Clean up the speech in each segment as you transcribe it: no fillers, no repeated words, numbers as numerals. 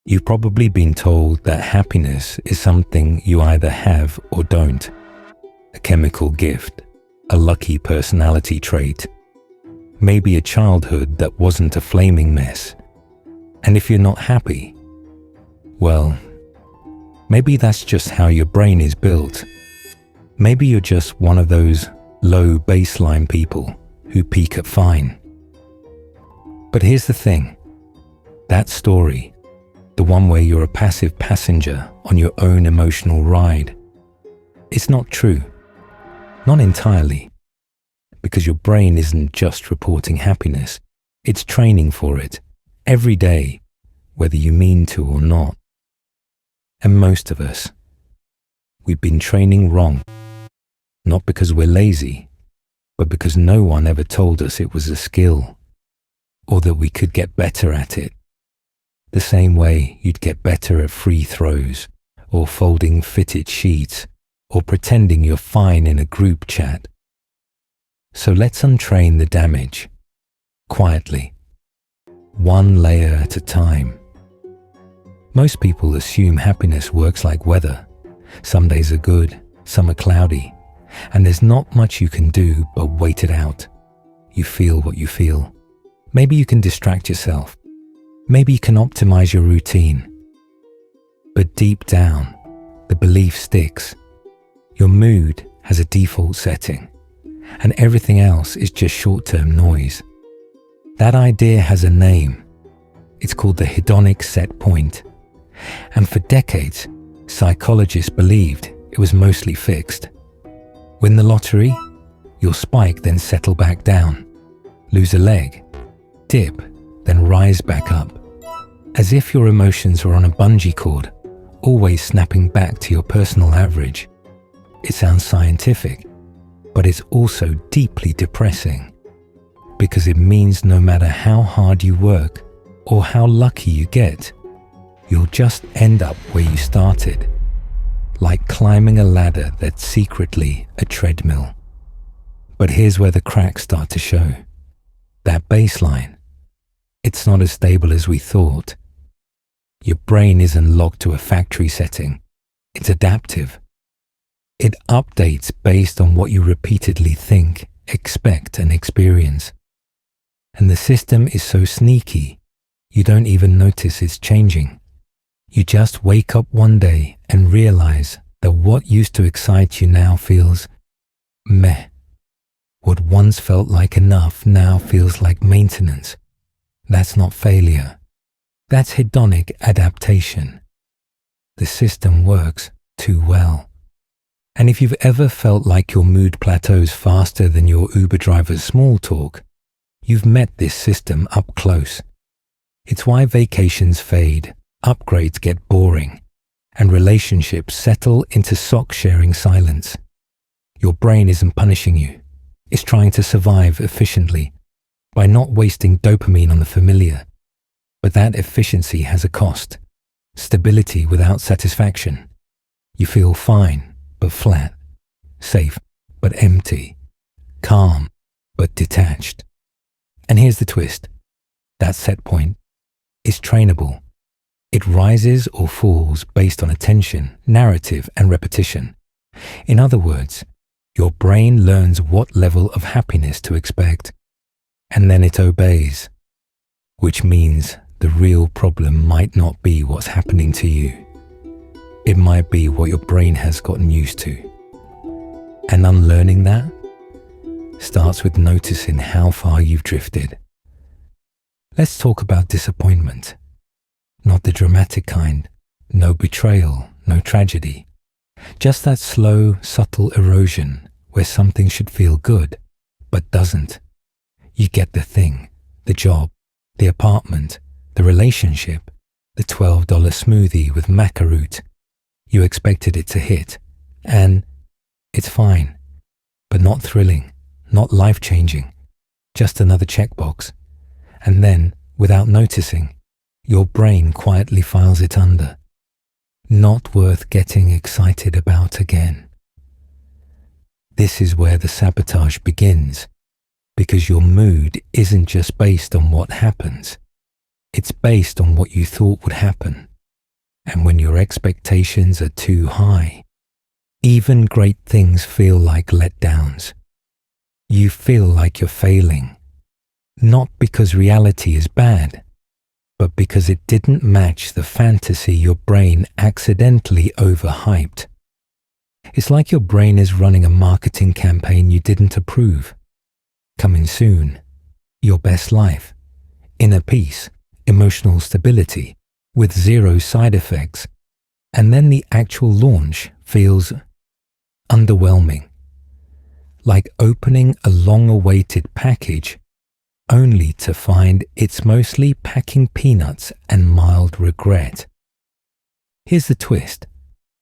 You've probably been told that happiness is something you either have or don't, a chemical gift, a lucky personality trait, maybe a childhood that wasn't a flaming mess. And if you're not happy, well, maybe that's just how your brain is built. Maybe you're just one of those low baseline people who peak at fine. But here's the thing, that story, the one where you're a passive passenger on your own emotional ride, it's not true. Not entirely. Because your brain isn't just reporting happiness, it's training for it every day, whether you mean to or not. And most of us, we've been training wrong. Not because we're lazy, but because no one ever told us it was a skill, or that we could get better at it. The same way you'd get better at free throws, or folding fitted sheets, or pretending you're fine in a group chat. So let's untrain the damage, quietly, one layer at a time. Most people assume happiness works like weather. Some days are good, some are cloudy, and there's not much you can do but wait it out. You feel what you feel. Maybe you can distract yourself. Maybe you can optimize your routine. But deep down, the belief sticks. Your mood has a default setting, and everything else is just short-term noise. That idea has a name. It's called the hedonic set point. And for decades, psychologists believed it was mostly fixed. Win the lottery, you'll spike, then settle back down. Lose a leg, dip, then rise back up. As if your emotions were on a bungee cord, always snapping back to your personal average. It sounds scientific, but it's also deeply depressing, because it means no matter how hard you work or how lucky you get, you'll just end up where you started, like climbing a ladder that's secretly a treadmill. But here's where the cracks start to show. That baseline, it's not as stable as we thought. Your brain isn't locked to a factory setting. It's adaptive. It updates based on what you repeatedly think, expect, and experience. And the system is so sneaky, you don't even notice it's changing. You just wake up one day and realize that what used to excite you now feels meh. What once felt like enough now feels like maintenance. That's not failure. That's hedonic adaptation. The system works too well. And if you've ever felt like your mood plateaus faster than your Uber driver's small talk, you've met this system up close. It's why vacations fade, upgrades get boring, and relationships settle into sock-sharing silence. Your brain isn't punishing you. It's trying to survive efficiently by not wasting dopamine on the familiar. But that efficiency has a cost. Stability without satisfaction. You feel fine, but flat. Safe, but empty. Calm, but detached. And here's the twist. That set point is trainable. It rises or falls based on attention, narrative, and repetition. In other words, your brain learns what level of happiness to expect, and then it obeys, which means the real problem might not be what's happening to you. It might be what your brain has gotten used to. And unlearning that starts with noticing how far you've drifted. Let's talk about disappointment. Not the dramatic kind. No betrayal, no tragedy. Just that slow, subtle erosion where something should feel good, but doesn't. You get the thing, the job, the apartment, the relationship, the $12 smoothie with maca root. You expected it to hit, and it's fine, but not thrilling, not life-changing, just another checkbox. And then, without noticing, your brain quietly files it under. Not worth getting excited about again. This is where the sabotage begins, because your mood isn't just based on what happens. It's based on what you thought would happen And when your expectations are too high, even great things feel like letdowns. You feel like you're failing, not because reality is bad, but because it didn't match the fantasy your brain accidentally overhyped. It's like your brain is running a marketing campaign you didn't approve. Coming soon, your best life, inner peace, emotional stability, with zero side effects, and then the actual launch feels underwhelming, like opening a long-awaited package only to find it's mostly packing peanuts and mild regret. Here's the twist.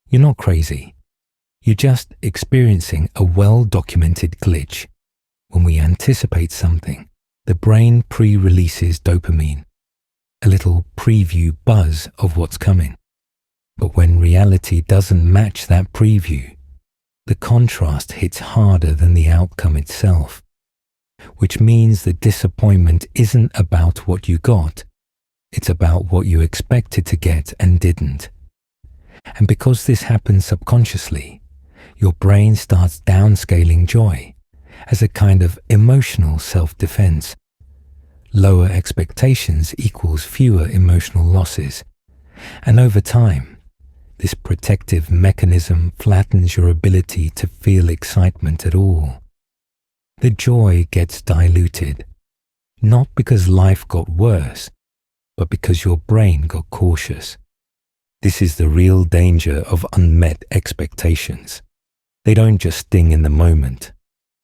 You're not crazy. You're just experiencing a well-documented glitch. When we anticipate something, the brain pre-releases dopamine, a little preview buzz of what's coming. But when reality doesn't match that preview, the contrast hits harder than the outcome itself, which means the disappointment isn't about what you got, it's about what you expected to get and didn't. And because this happens subconsciously, your brain starts downscaling joy as a kind of emotional self-defense. Lower expectations equals fewer emotional losses, and over time, this protective mechanism flattens your ability to feel excitement at all. The joy gets diluted, not because life got worse, but because your brain got cautious. This is the real danger of unmet expectations. They don't just sting in the moment.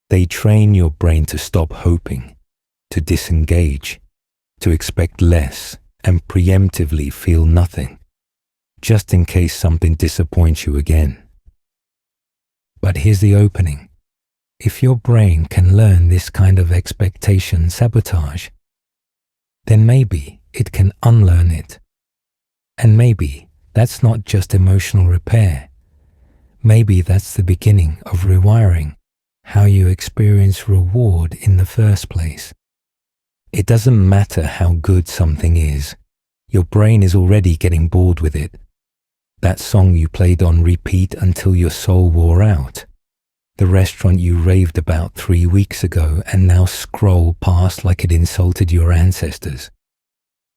They train your brain to stop hoping, to disengage, to expect less, and preemptively feel nothing, just in case something disappoints you again. But here's the opening. If your brain can learn this kind of expectation sabotage, then maybe it can unlearn it. And maybe that's not just emotional repair. Maybe that's the beginning of rewiring how you experience reward in the first place. It doesn't matter how good something is. Your brain is already getting bored with it. That song you played on repeat until your soul wore out. The restaurant you raved about 3 weeks ago and now scroll past like it insulted your ancestors.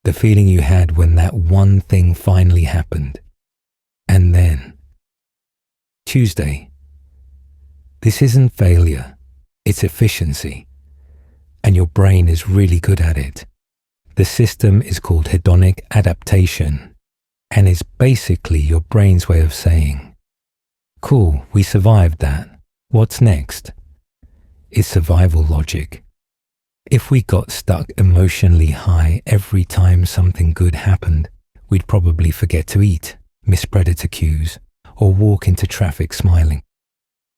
The feeling you had when that one thing finally happened. And then, Tuesday. This isn't failure, it's efficiency. And your brain is really good at it. The system is called hedonic adaptation, and it's basically your brain's way of saying, cool, we survived that. What's next? It's survival logic. If we got stuck emotionally high every time something good happened, we'd probably forget to eat, miss predator cues, or walk into traffic smiling.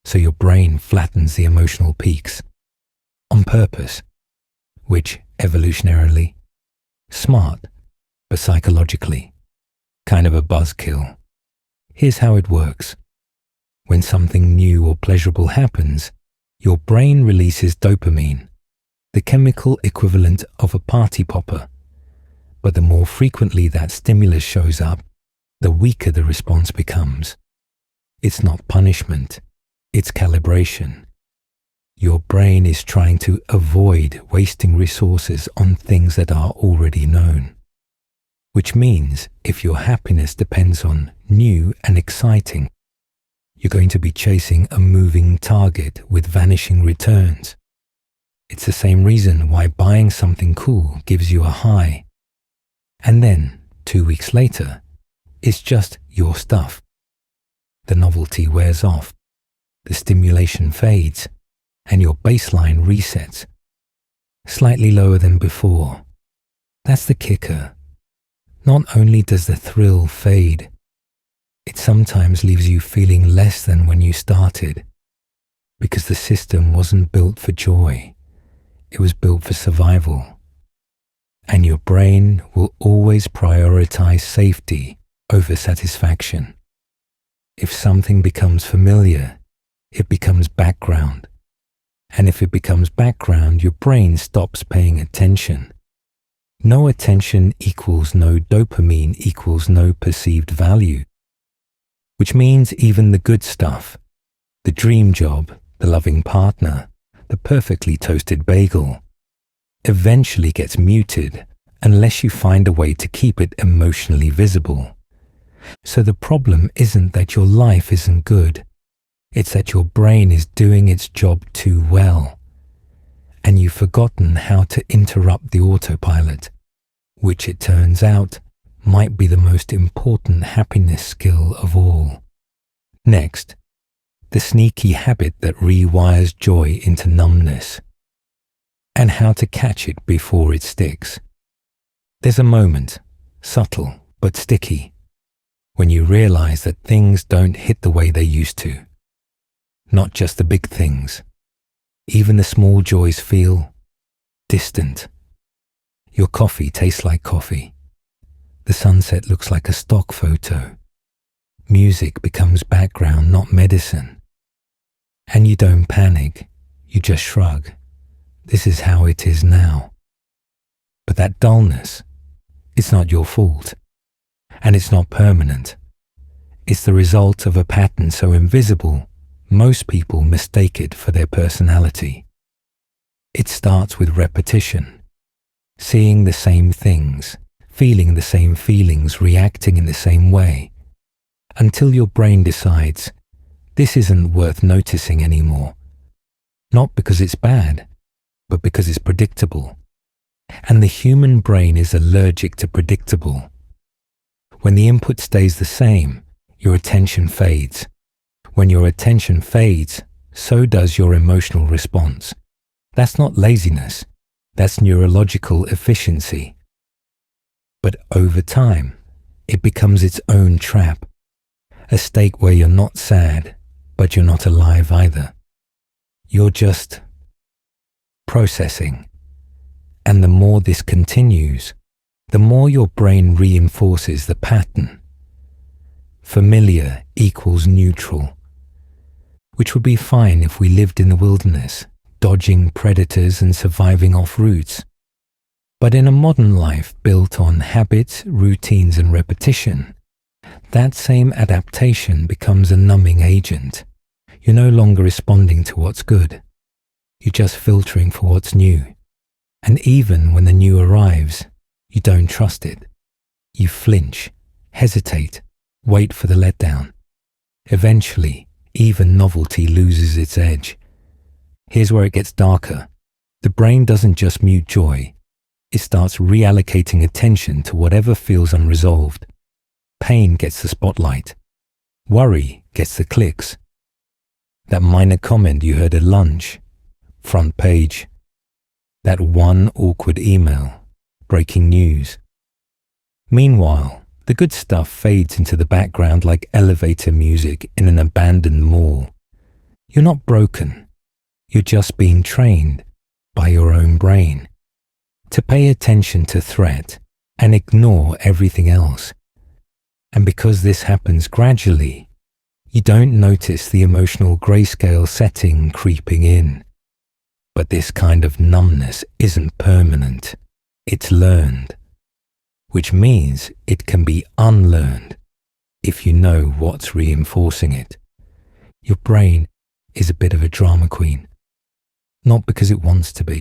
So your brain flattens the emotional peaks on purpose, which evolutionarily, smart, but psychologically, kind of a buzzkill. Here's how it works. When something new or pleasurable happens, your brain releases dopamine, the chemical equivalent of a party popper. But the more frequently that stimulus shows up, the weaker the response becomes. It's not punishment, it's calibration. Your brain is trying to avoid wasting resources on things that are already known. Which means if your happiness depends on new and exciting, you're going to be chasing a moving target with vanishing returns. It's the same reason why buying something cool gives you a high. And then, 2 weeks later, it's just your stuff. The novelty wears off, the stimulation fades, and your baseline resets, slightly lower than before. That's the kicker. Not only does the thrill fade, it sometimes leaves you feeling less than when you started, because the system wasn't built for joy, it was built for survival. And your brain will always prioritize safety over satisfaction. If something becomes familiar, it becomes background. And if it becomes background, your brain stops paying attention. No attention equals no dopamine equals no perceived value. Which means even the good stuff, the dream job, the loving partner, the perfectly toasted bagel, eventually gets muted unless you find a way to keep it emotionally visible. So the problem isn't that your life isn't good, it's that your brain is doing its job too well, and you've forgotten how to interrupt the autopilot, which it turns out might be the most important happiness skill of all. Next, the sneaky habit that rewires joy into numbness, and how to catch it before it sticks. There's a moment, subtle but sticky, when you realize that things don't hit the way they used to. Not just the big things. Even the small joys feel distant. Your coffee tastes like coffee. The sunset looks like a stock photo. Music becomes background, not medicine. And you don't panic, you just shrug. This is how it is now. But that dullness, it's not your fault. And it's not permanent. It's the result of a pattern so invisible, most people mistake it for their personality. It starts with repetition, seeing the same things, feeling the same feelings, reacting in the same way, until your brain decides, this isn't worth noticing anymore. Not because it's bad, but because it's predictable. And the human brain is allergic to predictable. When the input stays the same, your attention fades. When your attention fades, so does your emotional response. That's not laziness, that's neurological efficiency. But over time, it becomes its own trap, a state where you're not sad, but you're not alive either. You're just processing. And the more this continues, the more your brain reinforces the pattern. Familiar equals neutral, which would be fine if we lived in the wilderness, dodging predators and surviving off routes. But in a modern life built on habits, routines, and repetition, that same adaptation becomes a numbing agent. You're no longer responding to what's good. You're just filtering for what's new. And even when the new arrives, you don't trust it. You flinch, hesitate, wait for the letdown. Eventually, even novelty loses its edge. Here's where it gets darker. The brain doesn't just mute joy. It starts reallocating attention to whatever feels unresolved. Pain gets the spotlight. Worry gets the clicks. That minor comment you heard at lunch, front page. That one awkward email, breaking news. Meanwhile, the good stuff fades into the background like elevator music in an abandoned mall. You're not broken. You're just being trained by your own brain to pay attention to threat and ignore everything else. And because this happens gradually, you don't notice the emotional grayscale setting creeping in. But this kind of numbness isn't permanent. It's learned, which means it can be unlearned if you know what's reinforcing it. Your brain is a bit of a drama queen, not because it wants to be,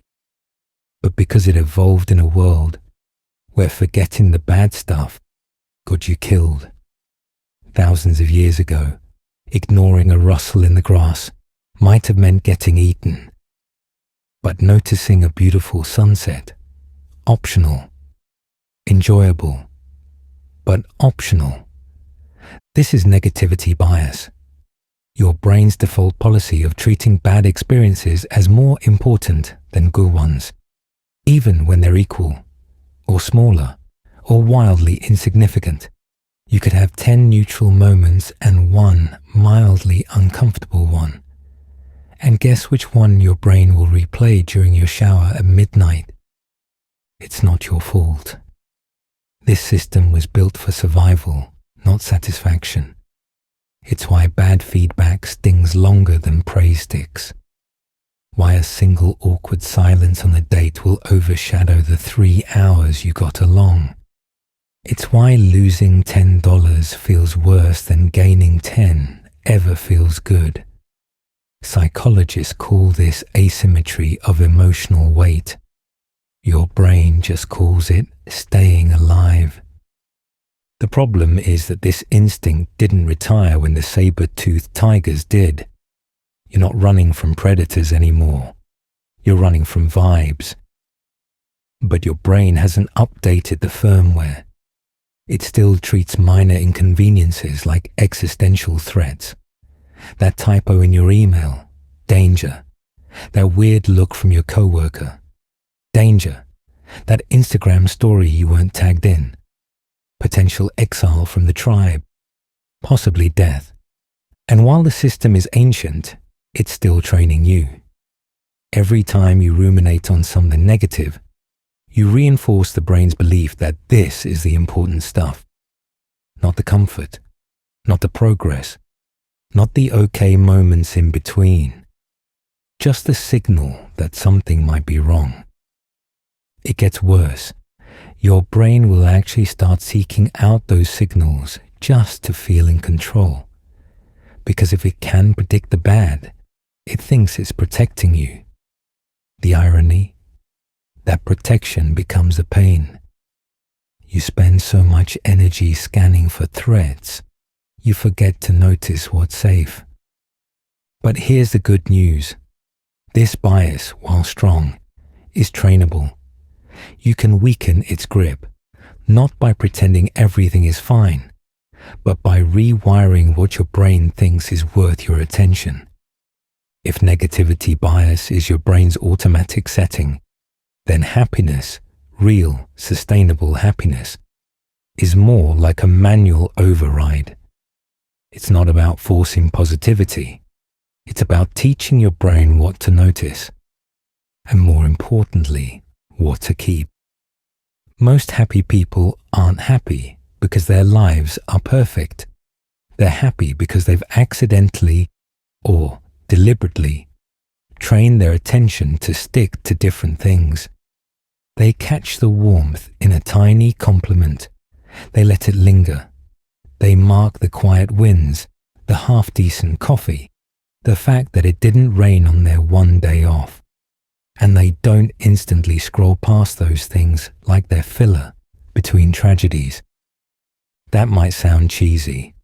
but because it evolved in a world where forgetting the bad stuff got you killed. Thousands of years ago, ignoring a rustle in the grass might have meant getting eaten. But noticing a beautiful sunset, optional. Enjoyable, but optional. This is negativity bias. Your brain's default policy of treating bad experiences as more important than good ones, even when they're equal, or smaller, or wildly insignificant. You could have 10 neutral moments and one mildly uncomfortable one. And guess which one your brain will replay during your shower at midnight? It's not your fault. This system was built for survival, not satisfaction. It's why bad feedback stings longer than praise sticks. Why a single awkward silence on a date will overshadow the 3 hours you got along. It's why losing $10 feels worse than gaining 10 ever feels good. Psychologists call this asymmetry of emotional weight. Your brain just calls it staying alive. The problem is that this instinct didn't retire when the saber-toothed tigers did. You're not running from predators anymore. You're running from vibes. But your brain hasn't updated the firmware. It still treats minor inconveniences like existential threats. That typo in your email, danger. That weird look from your coworker, danger. That Instagram story you weren't tagged in, potential exile from the tribe, possibly death. And while the system is ancient, it's still training you. Every time you ruminate on something negative, you reinforce the brain's belief that this is the important stuff. Not the comfort, not the progress, not the okay moments in between. Just the signal that something might be wrong. It gets worse. Your brain will actually start seeking out those signals just to feel in control. Because if it can predict the bad, it thinks it's protecting you. The irony? That protection becomes a pain. You spend so much energy scanning for threats, you forget to notice what's safe. But here's the good news. This bias, while strong, is trainable. You can weaken its grip, not by pretending everything is fine, but by rewiring what your brain thinks is worth your attention. If negativity bias is your brain's automatic setting, then happiness, real, sustainable happiness, is more like a manual override. It's not about forcing positivity. It's about teaching your brain what to notice, and more importantly, what to keep. Most happy people aren't happy because their lives are perfect. They're happy because they've accidentally or deliberately trained their attention to stick to different things. They catch the warmth in a tiny compliment. They let it linger. They mark the quiet wins, the half-decent coffee, the fact that it didn't rain on their one day off. And they don't instantly scroll past those things like they're filler between tragedies. That might sound cheesy,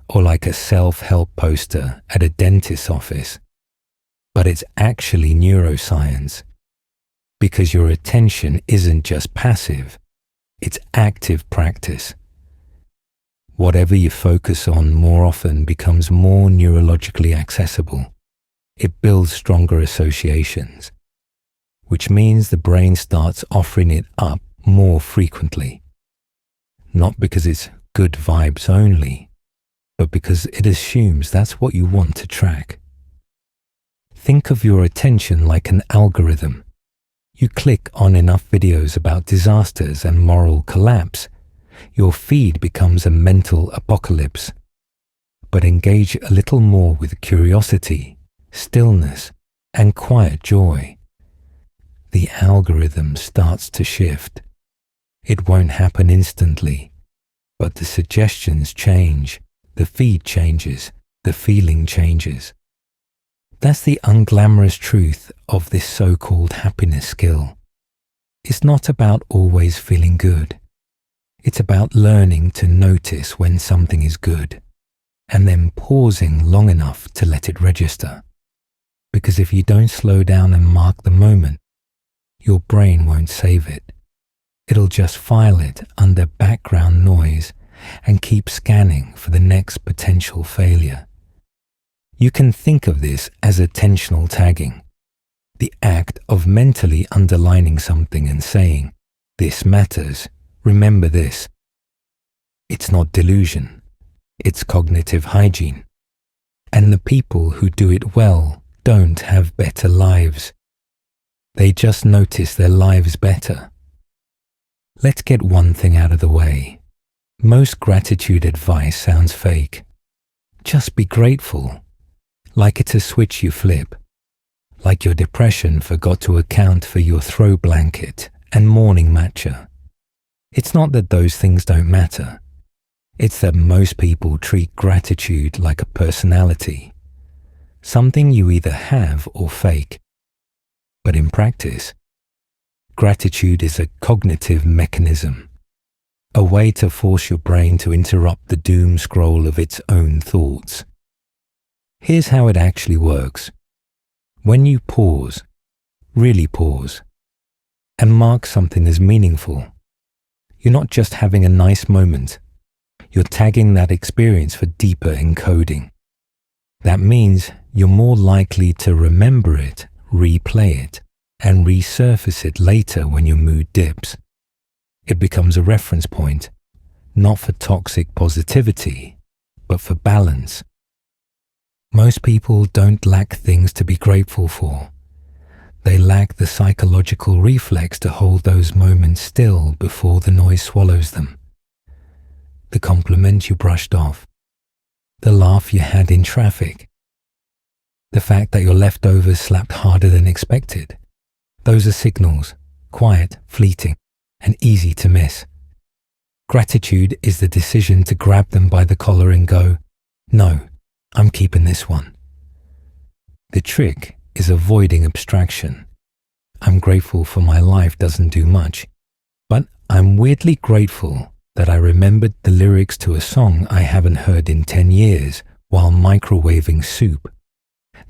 or like a self-help poster at a dentist's office, but it's actually neuroscience. Because your attention isn't just passive, it's active practice. Whatever you focus on more often becomes more neurologically accessible. It builds stronger associations, which means the brain starts offering it up more frequently. Not because it's good vibes only, but because it assumes that's what you want to track. Think of your attention like an algorithm. You click on enough videos about disasters and moral collapse, your feed becomes a mental apocalypse. But engage a little more with curiosity, stillness, and quiet joy. The algorithm starts to shift. It won't happen instantly, but the suggestions change, the feed changes, the feeling changes. That's the unglamorous truth of this so-called happiness skill. It's not about always feeling good. It's about learning to notice when something is good, and then pausing long enough to let it register. Because if you don't slow down and mark the moment, your brain won't save it. It'll just file it under background noise and keep scanning for the next potential failure. You can think of this as attentional tagging, the act of mentally underlining something and saying, "This matters, remember this." It's not delusion, it's cognitive hygiene. And the people who do it well don't have better lives. They just notice their lives better. Let's get one thing out of the way. Most gratitude advice sounds fake. Just be grateful. Like it's a switch you flip. like your depression forgot to account for your throw blanket and morning matcha. It's not that those things don't matter. It's that most people treat gratitude like a personality, something you either have or fake. But in practice, gratitude is a cognitive mechanism, a way to force your brain to interrupt the doom scroll of its own thoughts. Here's how it actually works. When you pause, really pause, and mark something as meaningful, you're not just having a nice moment, you're tagging that experience for deeper encoding. That means you're more likely to remember it, replay it, and resurface it later when your mood dips. It becomes a reference point, not for toxic positivity, but for balance. Most people don't lack things to be grateful for. They lack the psychological reflex to hold those moments still before the noise swallows them. The compliment you brushed off, the laugh you had in traffic, the fact that your leftovers slapped harder than expected. Those are signals, quiet, fleeting, and easy to miss. Gratitude is the decision to grab them by the collar and go, "No, I'm keeping this one." The trick is avoiding abstraction. I'm grateful for my life doesn't do much, but I'm weirdly grateful that I remembered the lyrics to a song I haven't heard in 10 years while microwaving soup.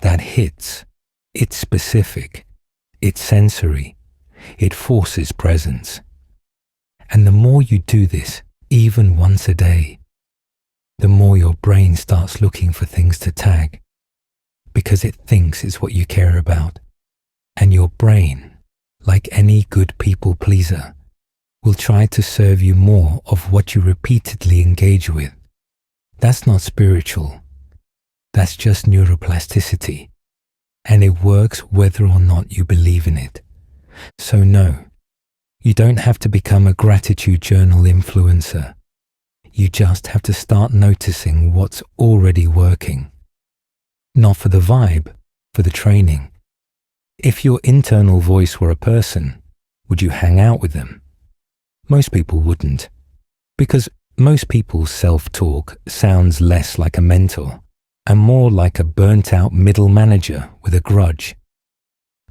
That hits. It's specific. It's sensory. It forces presence. And the more you do this, even once a day, the more your brain starts looking for things to tag, because it thinks it's what you care about. And your brain, like any good people pleaser, will try to serve you more of what you repeatedly engage with. That's not spiritual. That's just neuroplasticity. And it works whether or not you believe in it. So no, you don't have to become a gratitude journal influencer. You just have to start noticing what's already working. Not for the vibe, for the training. If your internal voice were a person, would you hang out with them? Most people wouldn't, because most people's self-talk sounds less like a mentor and more like a burnt-out middle manager with a grudge.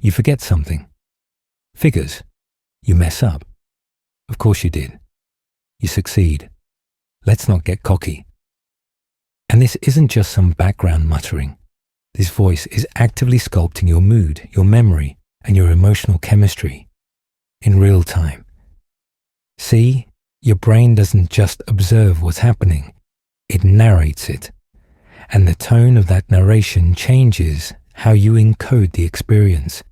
You forget something. Figures. You mess up. Of course you did. You succeed. Let's not get cocky. And this isn't just some background muttering. This voice is actively sculpting your mood, your memory, and your emotional chemistry in real time. See, your brain doesn't just observe what's happening, it narrates it. And the tone of that narration changes how you encode the experience.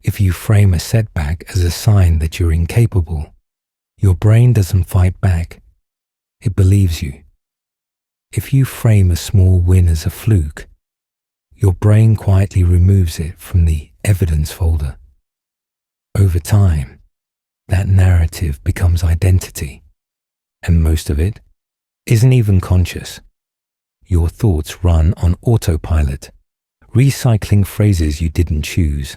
If you frame a setback as a sign that you're incapable, your brain doesn't fight back. It believes you. If you frame a small win as a fluke, your brain quietly removes it from the evidence folder. Over time, that narrative becomes identity, and most of it isn't even conscious. Your thoughts run on autopilot, recycling phrases you didn't choose,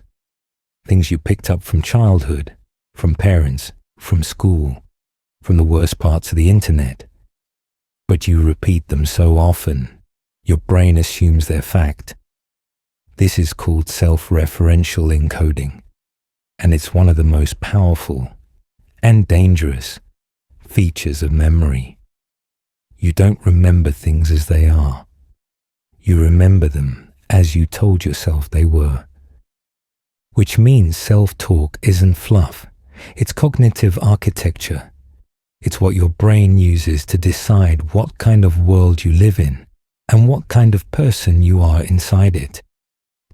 things you picked up from childhood, from parents, from school, from the worst parts of the internet. But you repeat them so often, your brain assumes they're fact. This is called self-referential encoding, and it's one of the most powerful and dangerous features of memory. You don't remember things as they are. You remember them as you told yourself they were. Which means self-talk isn't fluff. It's cognitive architecture. It's what your brain uses to decide what kind of world you live in and what kind of person you are inside it.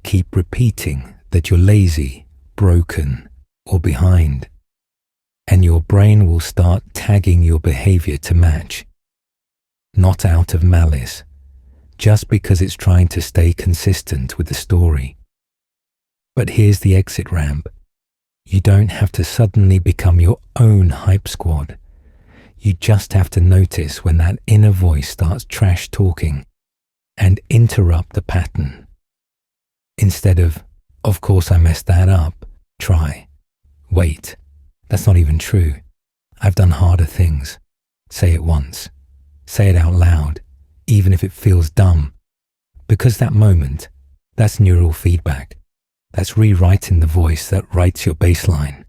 Keep repeating that you're lazy, broken, or behind, and your brain will start tagging your behavior to match. Not out of malice, just because it's trying to stay consistent with the story. But here's the exit ramp. You don't have to suddenly become your own hype squad. You just have to notice when that inner voice starts trash talking and interrupt the pattern. Instead of, Of course I messed that up. Try. Wait. That's not even true. I've done harder things. Say it once. Say it out loud, even if it feels dumb. Because that moment, that's neural feedback. That's rewriting the voice that writes your baseline.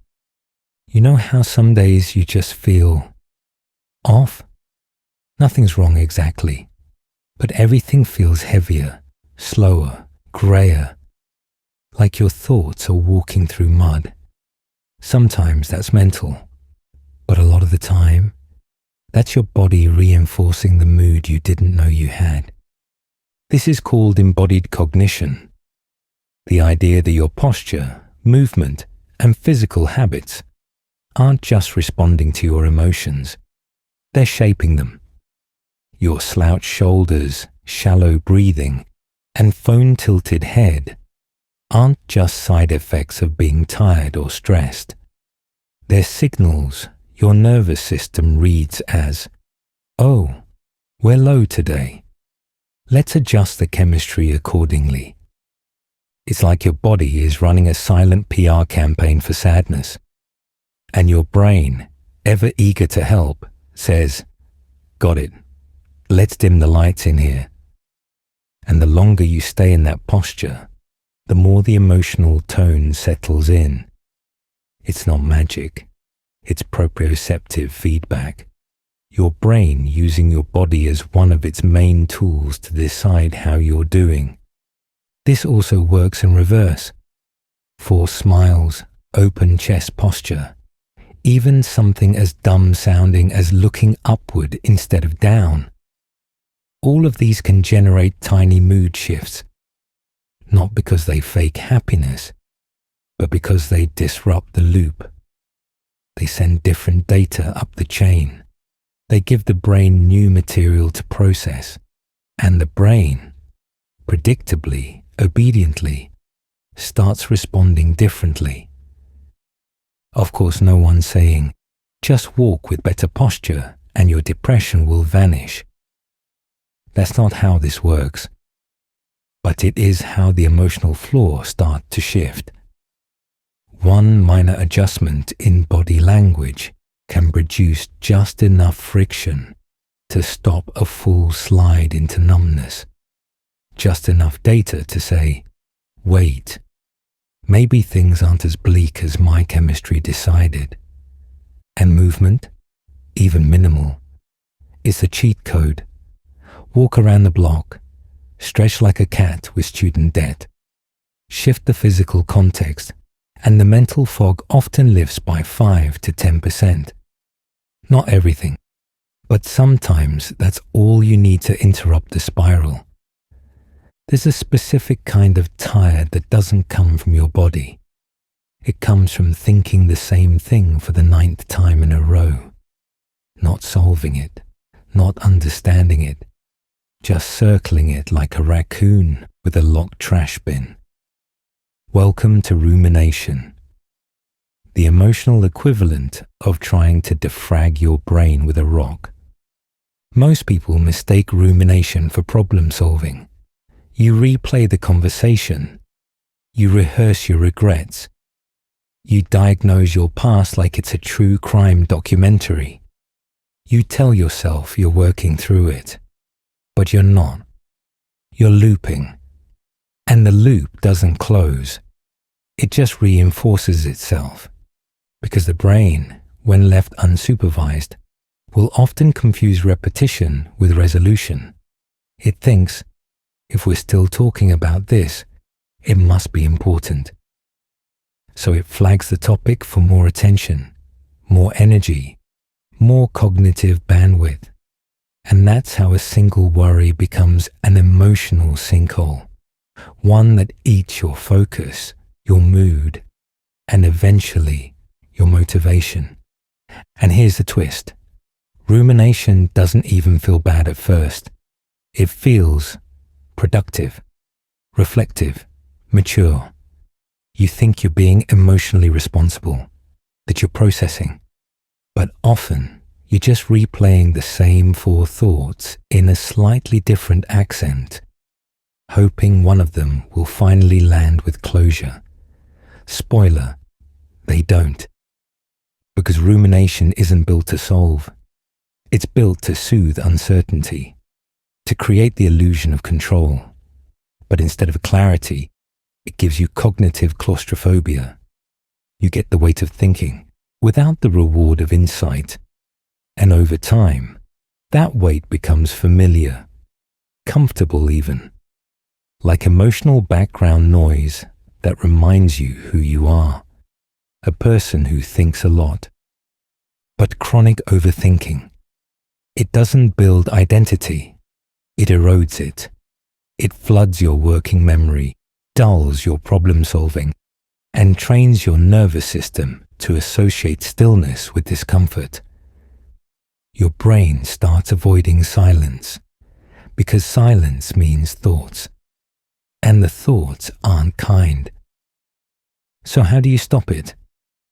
You know how some days you just feel off? Nothing's wrong exactly, but everything feels heavier, slower, grayer, like your thoughts are walking through mud. Sometimes that's mental, but a lot of the time, that's your body reinforcing the mood you didn't know you had. This is called embodied cognition. The idea that your posture, movement, and physical habits aren't just responding to your emotions, they're shaping them. Your slouched shoulders, shallow breathing, and phone-tilted head aren't just side effects of being tired or stressed. They're signals your nervous system reads as, "Oh, we're low today. Let's adjust the chemistry accordingly." It's like your body is running a silent PR campaign for sadness, and your brain, ever eager to help, says, "Got it. Let's dim the lights in here." And the longer you stay in that posture, the more the emotional tone settles in. It's not magic. It's proprioceptive feedback. Your brain using your body as one of its main tools to decide how you're doing. This also works in reverse. Forced smiles, open chest posture, even something as dumb sounding as looking upward instead of down. All of these can generate tiny mood shifts, not because they fake happiness, but because they disrupt the loop. They send different data up the chain. They give the brain new material to process, and the brain, predictably, obediently, starts responding differently. Of course, no one's saying, just walk with better posture and your depression will vanish. That's not how this works. But it is how the emotional floor starts to shift. One minor adjustment in body language can produce just enough friction to stop a full slide into numbness. Just enough data to say, wait, maybe things aren't as bleak as my chemistry decided. And movement, even minimal, is a cheat code. Walk around the block, stretch like a cat with student debt. Shift the physical context, and the mental fog often lifts by 5 to 10%. Not everything, but sometimes that's all you need to interrupt the spiral. There's a specific kind of tired that doesn't come from your body. It comes from thinking the same thing for the 9th time in a row. Not solving it, not understanding it, just circling it like a raccoon with a locked trash bin. Welcome to rumination, the emotional equivalent of trying to defrag your brain with a rock. Most people mistake rumination for problem solving. You replay the conversation. You rehearse your regrets. You diagnose your past like it's a true crime documentary. You tell yourself you're working through it, but you're not. You're looping. And the loop doesn't close. It just reinforces itself. Because the brain, when left unsupervised, will often confuse repetition with resolution. It thinks, if we're still talking about this, it must be important. So it flags the topic for more attention, more energy, more cognitive bandwidth. And that's how a single worry becomes an emotional sinkhole, one that eats your focus, your mood, and eventually your motivation. And here's the twist. Rumination doesn't even feel bad at first. It feels productive, reflective, mature. You think you're being emotionally responsible, that you're processing, but often you're just replaying the same 4 thoughts in a slightly different accent, hoping one of them will finally land with closure. Spoiler, they don't. Because rumination isn't built to solve. It's built to soothe uncertainty, to create the illusion of control. But instead of clarity, it gives you cognitive claustrophobia. You get the weight of thinking without the reward of insight. And over time, that weight becomes familiar, comfortable even, like emotional background noise that reminds you who you are, a person who thinks a lot. But chronic overthinking, it doesn't build identity, it erodes it. It floods your working memory, dulls your problem solving, and trains your nervous system to associate stillness with discomfort. Your brain starts avoiding silence, because silence means thoughts, and the thoughts aren't kind. So how do you stop it?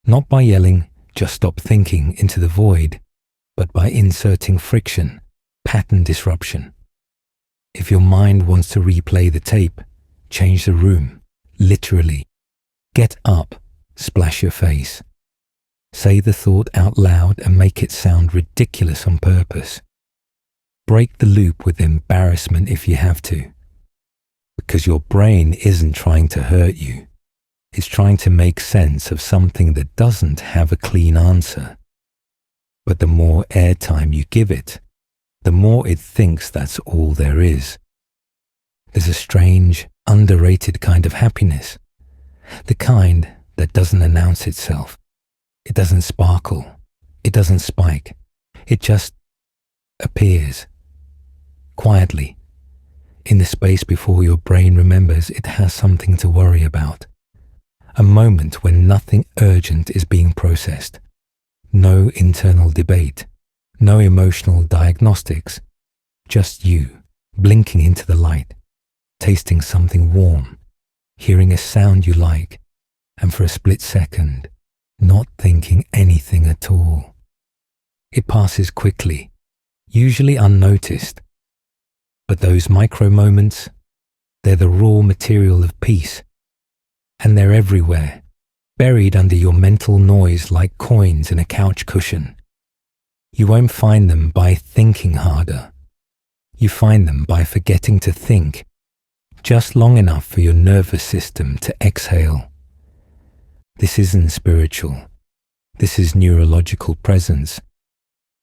Not by yelling, "Just stop thinking," into the void, but by inserting friction, pattern disruption. If your mind wants to replay the tape, change the room, literally. Get up, splash your face. Say the thought out loud and make it sound ridiculous on purpose. Break the loop with embarrassment if you have to. Because your brain isn't trying to hurt you. It's trying to make sense of something that doesn't have a clean answer. But the more airtime you give it, the more it thinks that's all there is. There's a strange, underrated kind of happiness. The kind that doesn't announce itself. It doesn't sparkle. It doesn't spike. It just appears. Quietly. In the space before your brain remembers it has something to worry about. A moment when nothing urgent is being processed. No internal debate. No emotional diagnostics. Just you, blinking into the light, tasting something warm, hearing a sound you like, and for a split second, not thinking anything at all. It passes quickly, usually unnoticed. But those micro moments, they're the raw material of peace. And they're everywhere, buried under your mental noise like coins in a couch cushion. You won't find them by thinking harder. You find them by forgetting to think, just long enough for your nervous system to exhale. This isn't spiritual. This is neurological presence.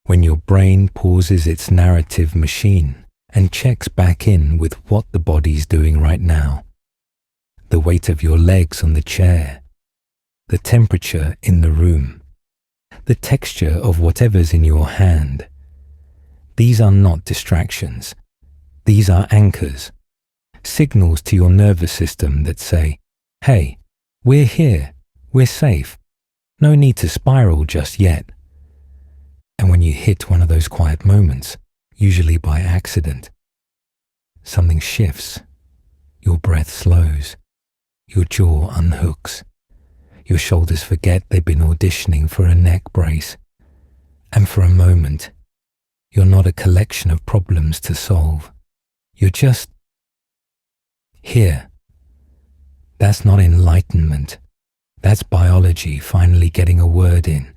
When your brain pauses its narrative machine and checks back in with what the body's doing right now. The weight of your legs on the chair, the temperature in the room, the texture of whatever's in your hand. These are not distractions. These are anchors, signals to your nervous system that say, "Hey, we're here, we're safe, no need to spiral just yet." And when you hit one of those quiet moments, usually by accident, something shifts, your breath slows, your jaw unhooks, your shoulders forget they've been auditioning for a neck brace, and for a moment, you're not a collection of problems to solve. You're just here. That's not enlightenment. That's biology finally getting a word in.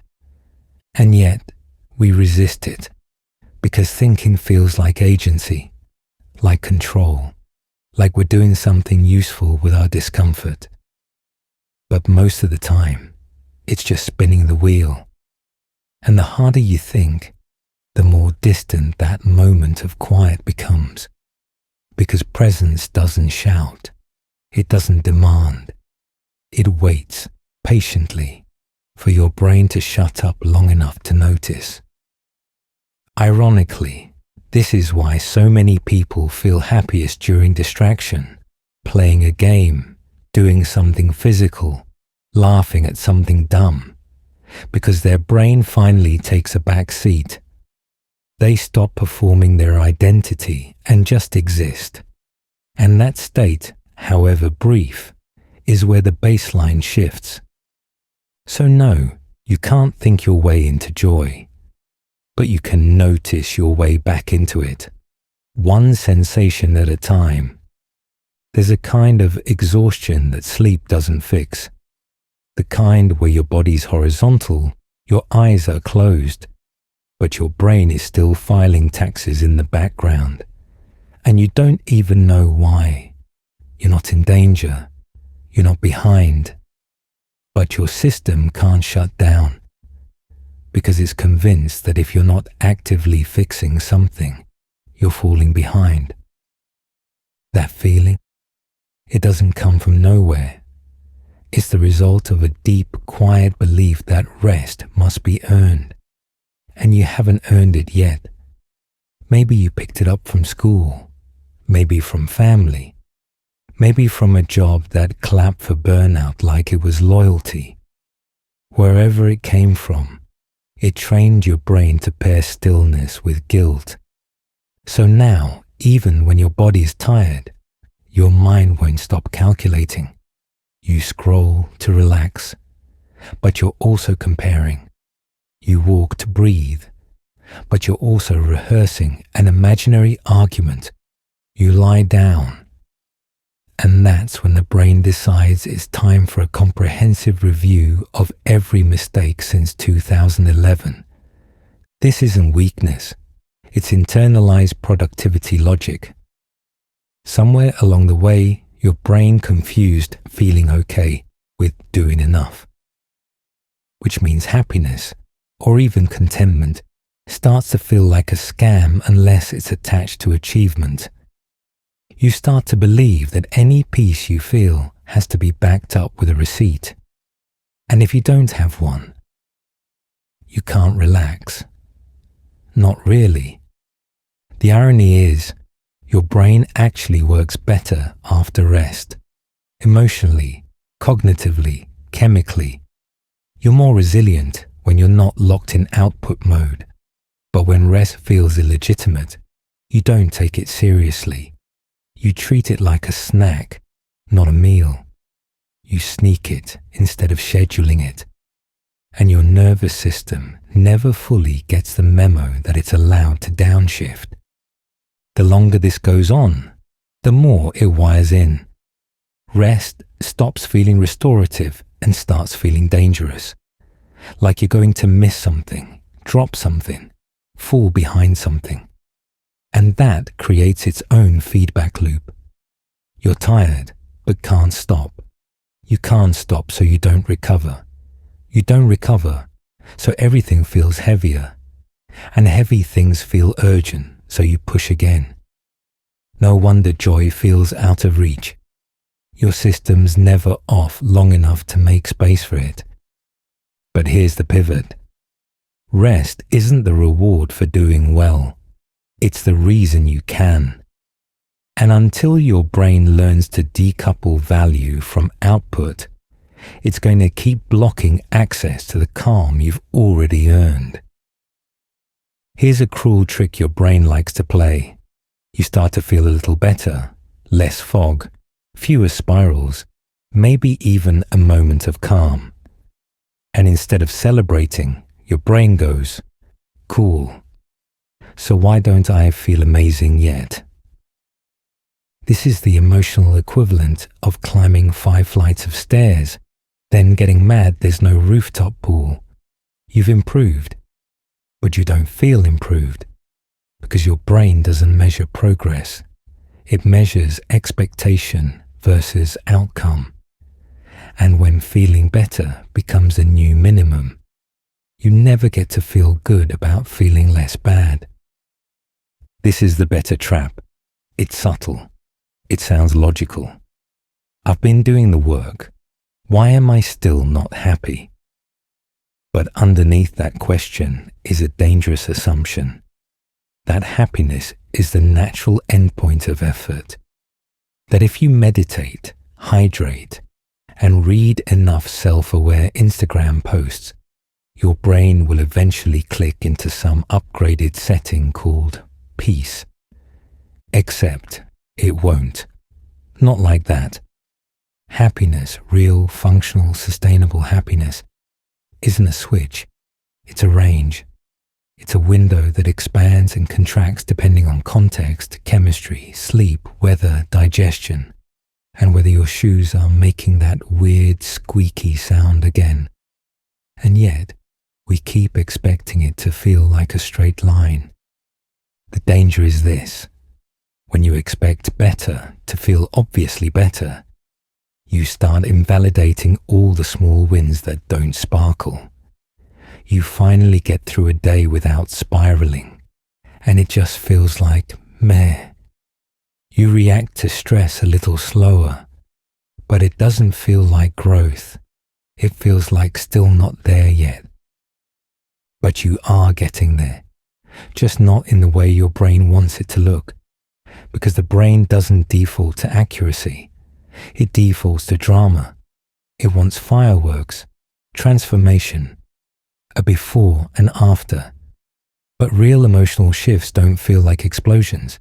And yet, we resist it, because thinking feels like agency, like control, like we're doing something useful with our discomfort. But most of the time, it's just spinning the wheel. And the harder you think, the more distant that moment of quiet becomes. Because presence doesn't shout, it doesn't demand. It waits patiently for your brain to shut up long enough to notice. Ironically, this is why so many people feel happiest during distraction, playing a game, doing something physical, laughing at something dumb, because their brain finally takes a back seat. They stop performing their identity and just exist. And that state, however brief, is where the baseline shifts. So no, you can't think your way into joy, but you can notice your way back into it, one sensation at a time. There's a kind of exhaustion that sleep doesn't fix. The kind where your body's horizontal, your eyes are closed, but your brain is still filing taxes in the background, and you don't even know why. You're not in danger, you're not behind, but your system can't shut down because it's convinced that if you're not actively fixing something, you're falling behind. That feeling, it doesn't come from nowhere. It's the result of a deep, quiet belief that rest must be earned, and you haven't earned it yet. Maybe you picked it up from school, maybe from family, maybe from a job that clapped for burnout like it was loyalty. Wherever it came from, it trained your brain to pair stillness with guilt. So now, even when your body is tired, your mind won't stop calculating. You scroll to relax, but you're also comparing. You walk to breathe, but you're also rehearsing an imaginary argument. You lie down, and that's when the brain decides it's time for a comprehensive review of every mistake since 2011. This isn't weakness, it's internalized productivity logic. Somewhere along the way, your brain confused feeling okay with doing enough, which means happiness, or even contentment, starts to feel like a scam unless it's attached to achievement. You start to believe that any peace you feel has to be backed up with a receipt. And if you don't have one, you can't relax. Not really. The irony is, your brain actually works better after rest. Emotionally, cognitively, chemically. You're more resilient when you're not locked in output mode. But when rest feels illegitimate, you don't take it seriously. You treat it like a snack, not a meal. You sneak it instead of scheduling it. And your nervous system never fully gets the memo that it's allowed to downshift. The longer this goes on, the more it wires in. Rest stops feeling restorative and starts feeling dangerous. Like you're going to miss something, drop something, fall behind something. And that creates its own feedback loop. You're tired, but can't stop. You can't stop, so you don't recover. You don't recover, so everything feels heavier. And heavy things feel urgent, so you push again. No wonder joy feels out of reach. Your system's never off long enough to make space for it. But here's the pivot. Rest isn't the reward for doing well. It's the reason you can. And until your brain learns to decouple value from output, it's going to keep blocking access to the calm you've already earned. Here's a cruel trick your brain likes to play. You start to feel a little better, less fog, fewer spirals, maybe even a moment of calm. And instead of celebrating, your brain goes, cool. So why don't I feel amazing yet? This is the emotional equivalent of climbing 5 flights of stairs, then getting mad there's no rooftop pool. You've improved, but you don't feel improved because your brain doesn't measure progress. It measures expectation versus outcome. And when feeling better becomes a new minimum, you never get to feel good about feeling less bad. This is the better trap. It's subtle. It sounds logical. I've been doing the work. Why am I still not happy? But underneath that question is a dangerous assumption. That happiness is the natural endpoint of effort. That if you meditate, hydrate, and read enough self-aware Instagram posts, your brain will eventually click into some upgraded setting called peace. Except it won't. Not like that. Happiness, real, functional, sustainable happiness, isn't a switch. It's a range. It's a window that expands and contracts depending on context, chemistry, sleep, weather, digestion. and whether your shoes are making that weird squeaky sound again. And yet, we keep expecting it to feel like a straight line. The danger is this: when you expect better to feel obviously better, you start invalidating all the small wins that don't sparkle. You finally get through a day without spiraling, and it just feels like meh. You react to stress a little slower, but it doesn't feel like growth. It feels like still not there yet. But you are getting there, just not in the way your brain wants it to look, because the brain doesn't default to accuracy. It defaults to drama. It wants fireworks, transformation, a before and after. But real emotional shifts don't feel like explosions.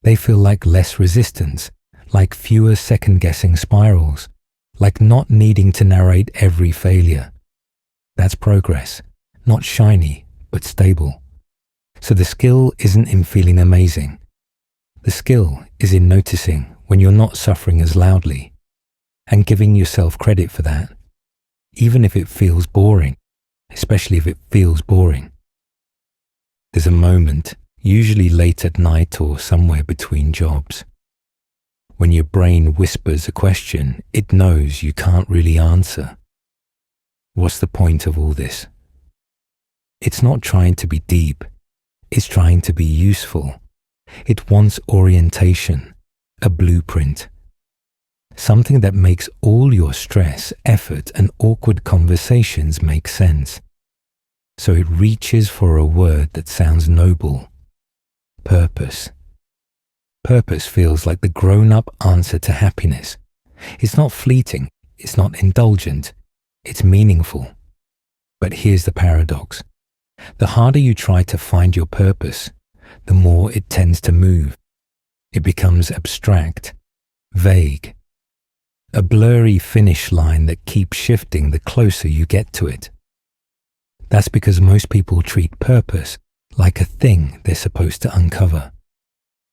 They feel like less resistance, like fewer second-guessing spirals, like not needing to narrate every failure. That's progress, not shiny, but stable. So the skill isn't in feeling amazing. The skill is in noticing when you're not suffering as loudly, and giving yourself credit for that, even if it feels boring, especially if it feels boring. There's a moment, usually late at night or somewhere between jobs, when your brain whispers a question it knows you can't really answer. What's the point of all this? It's not trying to be deep, it's trying to be useful. It wants orientation, a blueprint, something that makes all your stress, effort, and awkward conversations make sense. So it reaches for a word that sounds noble: purpose. Purpose feels like the grown-up answer to happiness. It's not fleeting, it's not indulgent, it's meaningful. But here's the paradox. The harder you try to find your purpose, the more it tends to move. It becomes abstract, vague, a blurry finish line that keeps shifting the closer you get to it. That's because most people treat purpose like a thing they're supposed to uncover,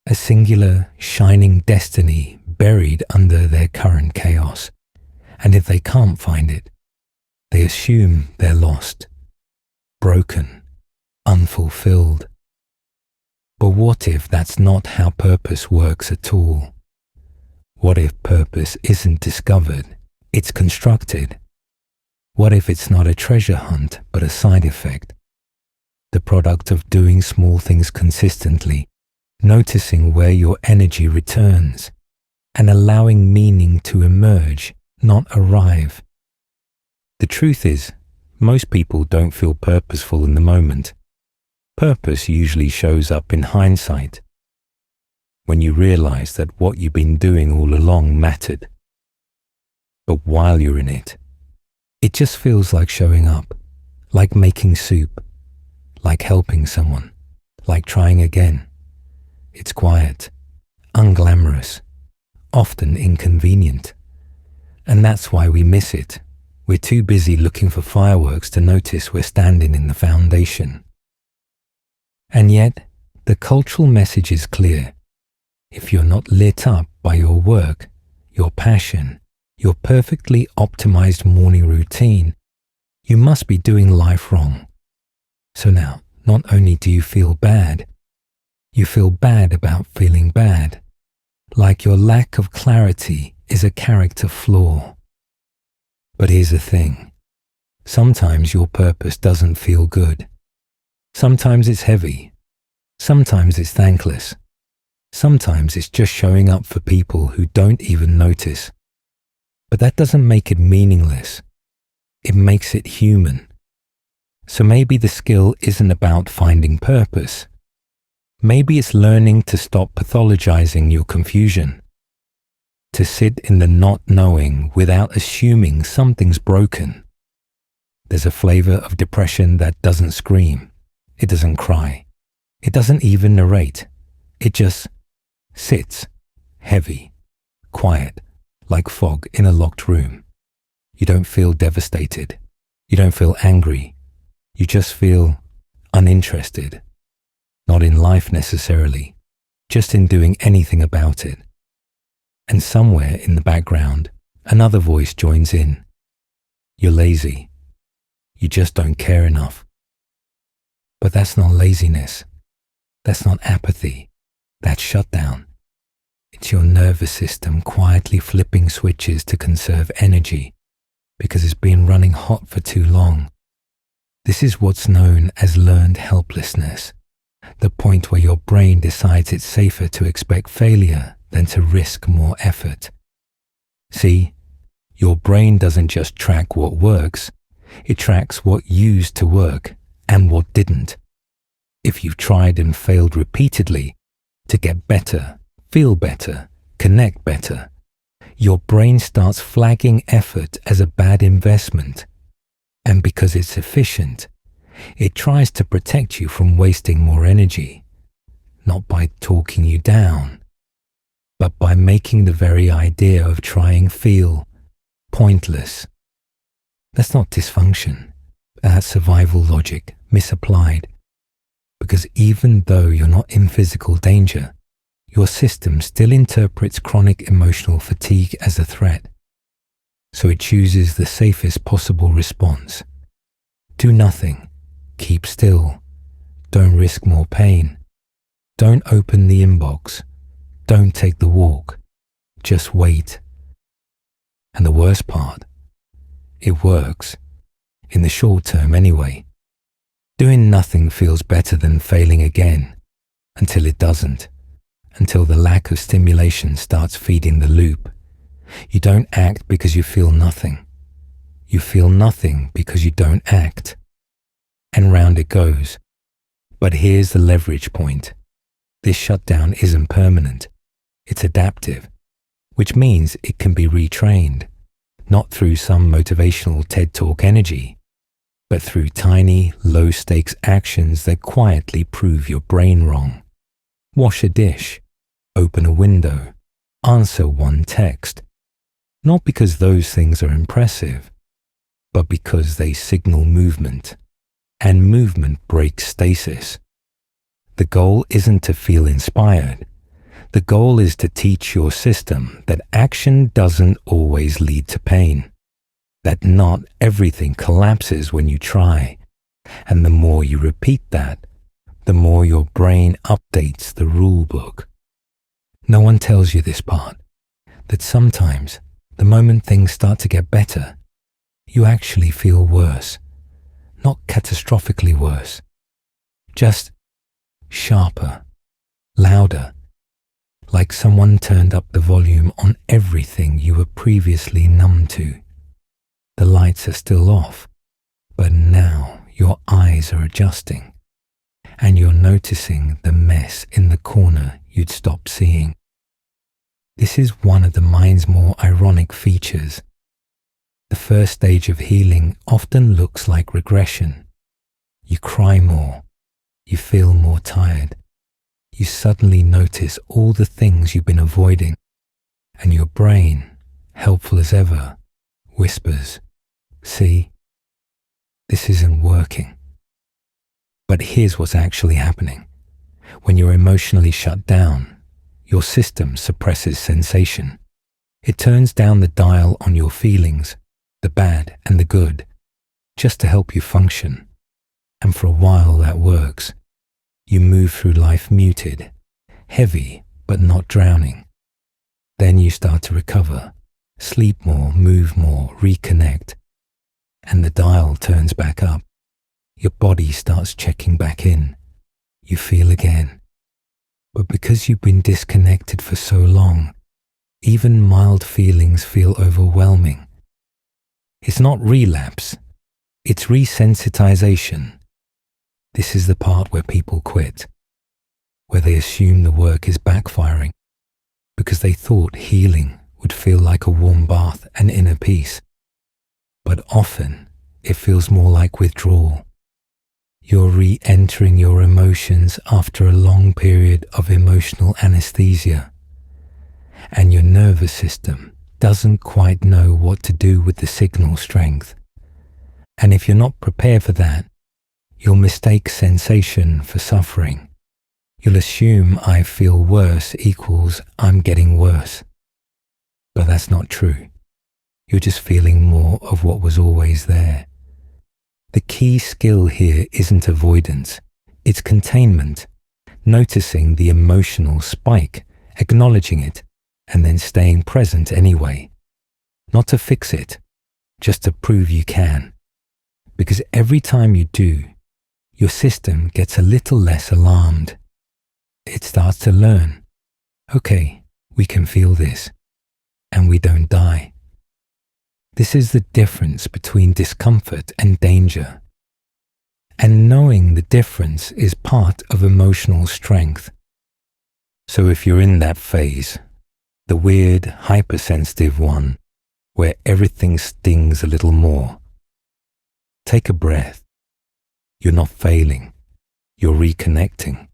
a singular, shining destiny buried under their current chaos. And if they can't find it, they assume they're lost, broken, unfulfilled. But what if that's not how purpose works at all? What if purpose isn't discovered, it's constructed? What if it's not a treasure hunt, but a side effect? The product of doing small things consistently, noticing where your energy returns, and allowing meaning to emerge, not arrive. The truth is, most people don't feel purposeful in the moment. Purpose usually shows up in hindsight, when you realize that what you've been doing all along mattered. But while you're in it, it just feels like showing up, like making soup, like helping someone, like trying again. It's quiet, unglamorous, often inconvenient. And that's why we miss it. We're too busy looking for fireworks to notice we're standing in the foundation. And yet, the cultural message is clear. If you're not lit up by your work, your passion, your perfectly optimized morning routine, you must be doing life wrong. So now, not only do you feel bad, you feel bad about feeling bad, like your lack of clarity is a character flaw. But here's the thing. Sometimes your purpose doesn't feel good. Sometimes it's heavy. Sometimes it's thankless. Sometimes it's just showing up for people who don't even notice. But that doesn't make it meaningless. It makes it human. So maybe the skill isn't about finding purpose. Maybe it's learning to stop pathologizing your confusion, to sit in the not knowing without assuming something's broken. There's a flavor of depression that doesn't scream. It doesn't cry. It doesn't even narrate. It just sits, heavy, quiet, like fog in a locked room. You don't feel devastated. You don't feel angry. You just feel uninterested. Not in life necessarily, just in doing anything about it. And somewhere in the background, another voice joins in. You're lazy. You just don't care enough. But that's not laziness. That's not apathy. That's shutdown. It's your nervous system quietly flipping switches to conserve energy because it's been running hot for too long. This is what's known as learned helplessness, the point where your brain decides it's safer to expect failure than to risk more effort. See, your brain doesn't just track what works, it tracks what used to work and what didn't. If you've tried and failed repeatedly to get better, feel better, connect better, your brain starts flagging effort as a bad investment. And because it's efficient, it tries to protect you from wasting more energy, not by talking you down, but by making the very idea of trying feel pointless. That's not dysfunction, that's survival logic misapplied. Because even though you're not in physical danger, your system still interprets chronic emotional fatigue as a threat. So it chooses the safest possible response. Do nothing. Keep still. Don't risk more pain. Don't open the inbox. Don't take the walk. Just wait. And the worst part, it works. In the short term anyway. Doing nothing feels better than failing again, until it doesn't, until the lack of stimulation starts feeding the loop. You don't act because you feel nothing. You feel nothing because you don't act. And round it goes. But here's the leverage point. This shutdown isn't permanent. It's adaptive, which means it can be retrained, not through some motivational TED Talk energy, but through tiny, low-stakes actions that quietly prove your brain wrong. Wash a dish, open a window, answer one text. Not because those things are impressive, but because they signal movement, and movement breaks stasis. The goal isn't to feel inspired. The goal is to teach your system that action doesn't always lead to pain, that not everything collapses when you try, and the more you repeat that, the more your brain updates the rule book. No one tells you this part, that sometimes, the moment things start to get better, you actually feel worse. Not catastrophically worse. Just sharper, louder, like someone turned up the volume on everything you were previously numb to. The lights are still off, but now your eyes are adjusting, and you're noticing the mess in the corner you'd stopped seeing. This is one of the mind's more ironic features. The first stage of healing often looks like regression. You cry more, you feel more tired, you suddenly notice all the things you've been avoiding, and your brain, helpful as ever, whispers, "See, this isn't working." But here's what's actually happening. When you're emotionally shut down, your system suppresses sensation. It turns down the dial on your feelings, the bad and the good, just to help you function. And for a while that works. You move through life muted, heavy but not drowning. Then you start to recover, sleep more, move more, reconnect. And the dial turns back up. Your body starts checking back in. You feel again. But because you've been disconnected for so long, even mild feelings feel overwhelming. It's not relapse, it's resensitization. This is the part where people quit, where they assume the work is backfiring, because they thought healing would feel like a warm bath and inner peace. But often, it feels more like withdrawal. You're re-entering your emotions after a long period of emotional anesthesia, and your nervous system doesn't quite know what to do with the signal strength. And if you're not prepared for that, you'll mistake sensation for suffering. You'll assume I feel worse equals I'm getting worse. But that's not true. You're just feeling more of what was always there. The key skill here isn't avoidance, it's containment, noticing the emotional spike, acknowledging it, and then staying present anyway. Not to fix it, just to prove you can. Because every time you do, your system gets a little less alarmed. It starts to learn, okay, we can feel this, and we don't die. This is the difference between discomfort and danger. And knowing the difference is part of emotional strength. So if you're in that phase, the weird, hypersensitive one, where everything stings a little more, take a breath. You're not failing, you're reconnecting.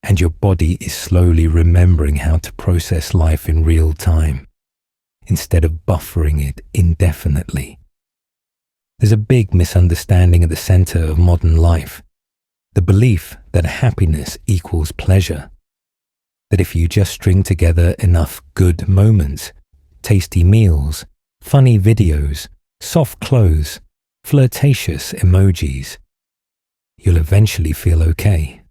And your body is slowly remembering how to process life in real time, instead of buffering it indefinitely. There's a big misunderstanding at the center of modern life, the belief that happiness equals pleasure, that if you just string together enough good moments, tasty meals, funny videos, soft clothes, flirtatious emojis, you'll eventually feel okay.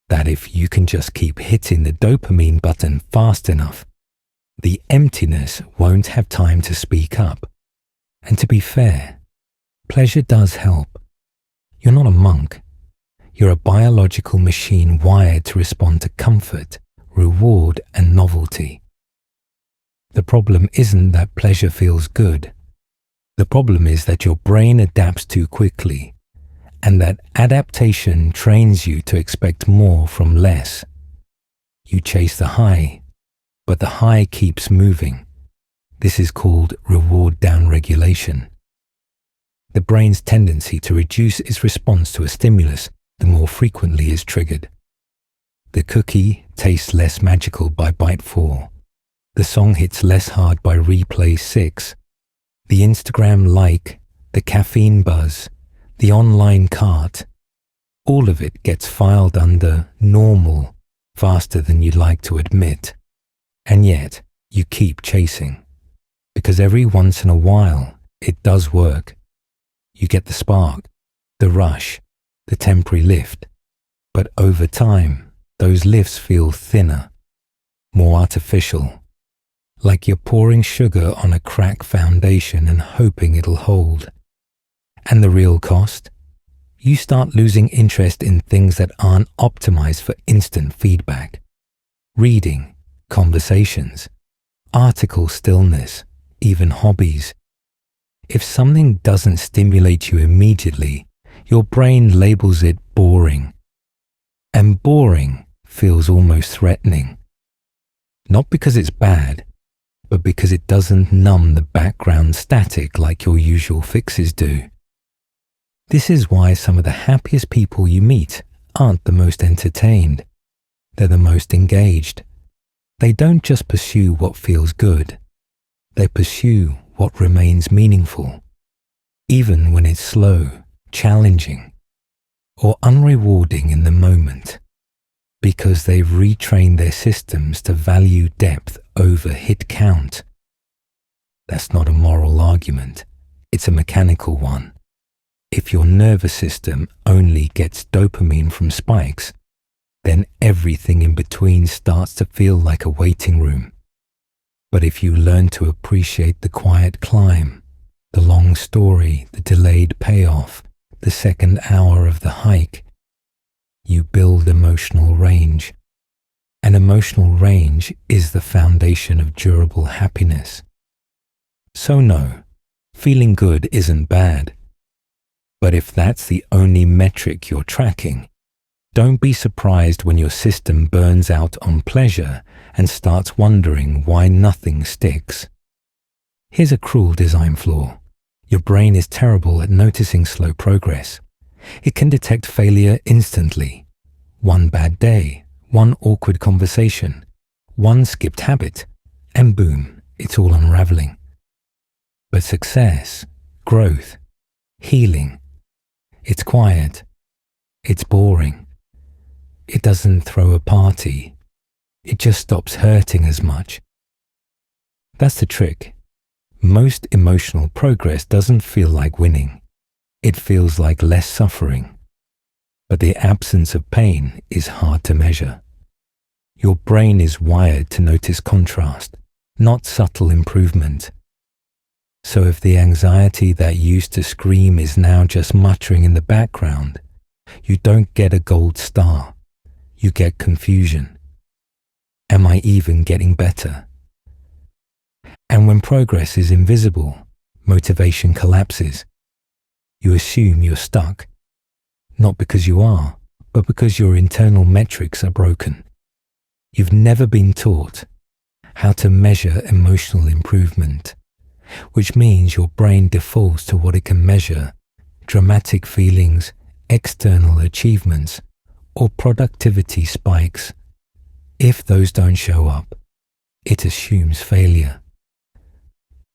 That if you can just keep hitting the dopamine button fast enough, the emptiness won't have time to speak up. And to be fair, pleasure does help. You're not a monk. You're a biological machine wired to respond to comfort, reward, and novelty. The problem isn't that pleasure feels good. The problem is that your brain adapts too quickly, and that adaptation trains you to expect more from less. You chase the high, but the high keeps moving. This is called reward downregulation. The brain's tendency to reduce its response to a stimulus the more frequently is triggered. The cookie tastes less magical by bite 4. The song hits less hard by replay 6. The Instagram like, the caffeine buzz, the online cart, all of it gets filed under normal faster than you'd like to admit. And yet, you keep chasing. Because every once in a while, it does work. You get the spark, the rush, the temporary lift. But over time, those lifts feel thinner, more artificial, like you're pouring sugar on a cracked foundation and hoping it'll hold. And the real cost? You start losing interest in things that aren't optimized for instant feedback. Reading, conversations, article stillness, even hobbies. If something doesn't stimulate you immediately, your brain labels it boring. And boring feels almost threatening. Not because it's bad, but because it doesn't numb the background static like your usual fixes do. This is why some of the happiest people you meet aren't the most entertained. They're the most engaged. They don't just pursue what feels good. They pursue what remains meaningful, even when it's slow, challenging, or unrewarding in the moment, because they've retrained their systems to value depth over hit count. That's not a moral argument. It's a mechanical one. If your nervous system only gets dopamine from spikes, then everything in between starts to feel like a waiting room. But if you learn to appreciate the quiet climb, the long story, the delayed payoff, the second hour of the hike, you build emotional range. And emotional range is the foundation of durable happiness. So no, feeling good isn't bad. But if that's the only metric you're tracking, don't be surprised when your system burns out on pleasure and starts wondering why nothing sticks. Here's a cruel design flaw. Your brain is terrible at noticing slow progress. It can detect failure instantly. One bad day, one awkward conversation, one skipped habit, and boom, it's all unraveling. But success, growth, healing, it's quiet, it's boring. It doesn't throw a party. It just stops hurting as much. That's the trick. Most emotional progress doesn't feel like winning. It feels like less suffering. But the absence of pain is hard to measure. Your brain is wired to notice contrast, not subtle improvement. So if the anxiety that used to scream is now just muttering in the background, you don't get a gold star. You get confusion. Am I even getting better? And when progress is invisible, motivation collapses. You assume you're stuck, not because you are, but because your internal metrics are broken. You've never been taught how to measure emotional improvement, which means your brain defaults to what it can measure: dramatic feelings, external achievements, or productivity spikes. If those don't show up, it assumes failure.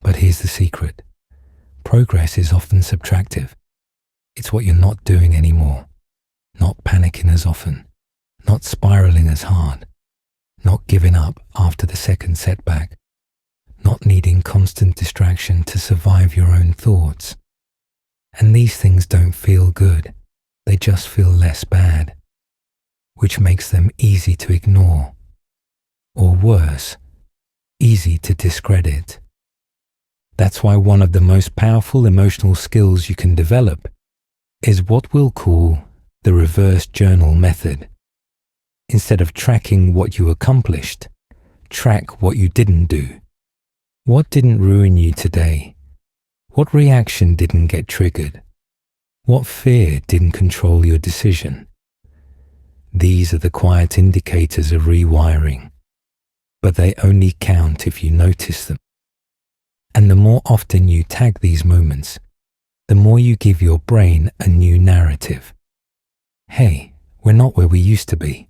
But here's the secret. Progress is often subtractive. It's what you're not doing anymore, not panicking as often, not spiraling as hard, not giving up after the second setback, not needing constant distraction to survive your own thoughts. And these things don't feel good. They just feel less bad, which makes them easy to ignore, or worse, easy to discredit. That's why one of the most powerful emotional skills you can develop is what we'll call the reverse journal method. Instead of tracking what you accomplished, track what you didn't do. What didn't ruin you today? What reaction didn't get triggered? What fear didn't control your decision? These are the quiet indicators of rewiring, but they only count if you notice them. And the more often you tag these moments, the more you give your brain a new narrative. Hey, we're not where we used to be.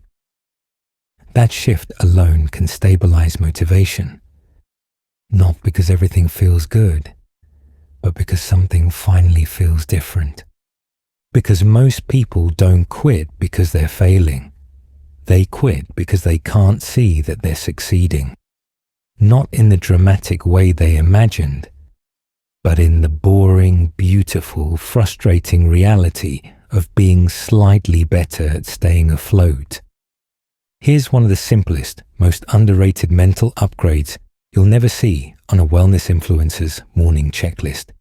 That shift alone can stabilize motivation, not because everything feels good, but because something finally feels different. Because most people don't quit because they're failing. They quit because they can't see that they're succeeding. Not in the dramatic way they imagined, but in the boring, beautiful, frustrating reality of being slightly better at staying afloat. Here's one of the simplest, most underrated mental upgrades you'll never see on a wellness influencer's morning checklist.